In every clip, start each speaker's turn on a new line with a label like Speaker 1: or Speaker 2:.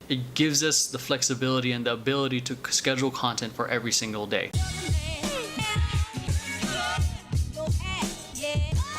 Speaker 1: It gives us the flexibility and the ability to schedule content for every single day.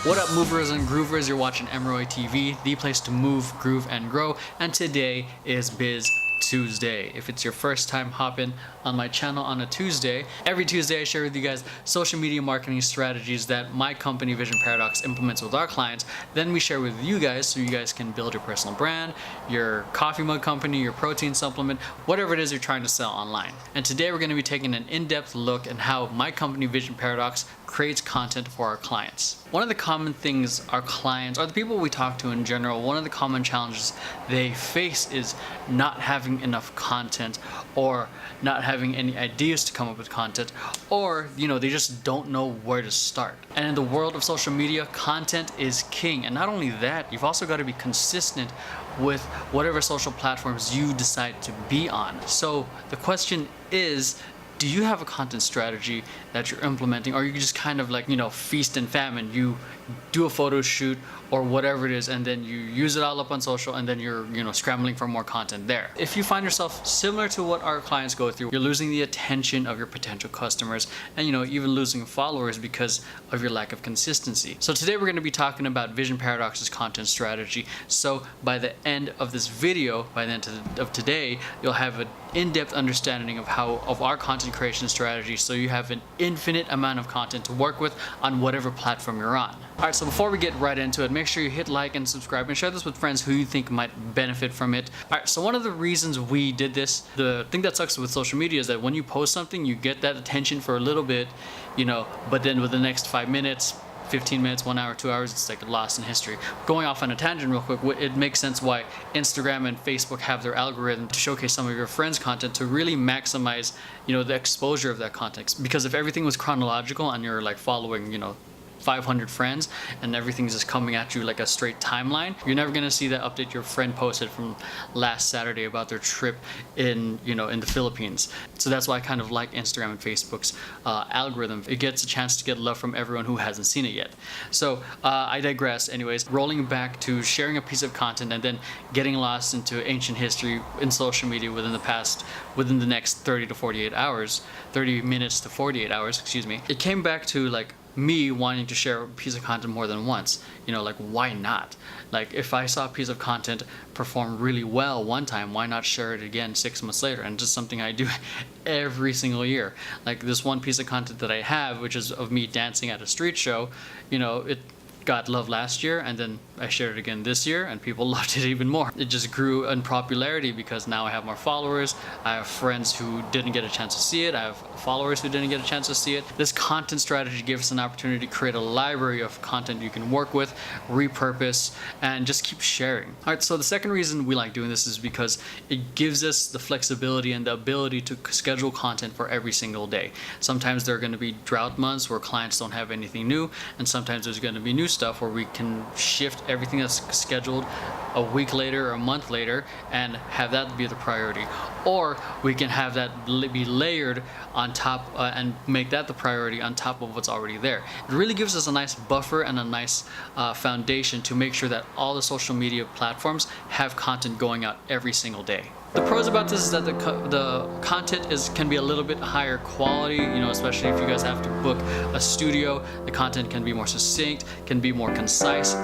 Speaker 1: What up, movers and groovers? You're watching Emeroy TV, the place to move, groove, and grow. And today is Biz Tuesday. If it's your first time hopping on my channel on a Tuesday, every Tuesday I share with you guys social media marketing strategies that my company Vision Paradox implements with our clients. Then we share with you guys so you guys can build your personal brand, your coffee mug company, your protein supplement, whatever it is you're trying to sell online. And today we're going to be taking an in-depth look at how my company Vision Paradox creates content for our clients. One of the common things our clients, or the people we talk to in general, one of the common challenges they face is not having enough content, or not having any ideas to come up with content, or they just don't know where to start. And in the world of social media, content is king. And not only that, you've also got to be consistent with whatever social platforms you decide to be on. So the question is, do you have a content strategy that you're implementing, or you just kind of like, feast and famine? You do a photo shoot or whatever it is, and then you use it all up on social, and then you're, scrambling for more content there. If you find yourself similar to what our clients go through, you're losing the attention of your potential customers, and even losing followers because of your lack of consistency. So today we're going to be talking about Vision Paradox's content strategy. So by the end of this video, by the end of today, you'll have an in-depth understanding of our content creation strategy, so you have an infinite amount of content to work with on whatever platform you're on. Alright, so before we get right into it, make sure you hit like and subscribe and share this with friends who you think might benefit from it. Alright, so one of the reasons we did this, the thing that sucks with social media is that when you post something, you get that attention for a little bit, but then with the next 5 minutes, 15 minutes, 1 hour, 2 hours, it's like lost in history. Going off on a tangent real quick, it makes sense why Instagram and Facebook have their algorithm to showcase some of your friends' content to really maximize, the exposure of that content. Because if everything was chronological and you're like following, 500 friends and everything's just coming at you like a straight timeline, you're never going to see that update your friend posted from last Saturday about their trip in in the Philippines. So that's why I kind of like Instagram and Facebook's algorithm. It gets a chance to get love from everyone who hasn't seen it yet. So I digress. Anyways, rolling back to sharing a piece of content and then getting lost into ancient history in social media within the next 30 to 48 hours, 30 minutes to 48 hours, excuse me. It came back to like me wanting to share a piece of content more than once. Like, why not? Like, if I saw a piece of content perform really well one time, why not share it again 6 months later? And just something I do every single year. Like this one piece of content that I have, which is of me dancing at a street show, it got love last year, and then I shared it again this year, and people loved it even more. It just grew in popularity because now I have more followers. I have friends who didn't get a chance to see it. I have followers who didn't get a chance to see it. This content strategy gives us an opportunity to create a library of content you can work with, repurpose, and just keep sharing. All right, so the second reason we like doing this is because it gives us the flexibility and the ability to schedule content for every single day. Sometimes there are going to be drought months where clients don't have anything new, and sometimes there's going to be new stuff where we can shift everything that's scheduled a week later or a month later and have that be the priority, or we can have that be layered on top and make that the priority on top of what's already there. It really gives us a nice buffer and a nice foundation to make sure that all the social media platforms have content going out every single day. The pros about this is that the content can be a little bit higher quality, especially if you guys have to book a studio. The content can be more succinct, can be more concise.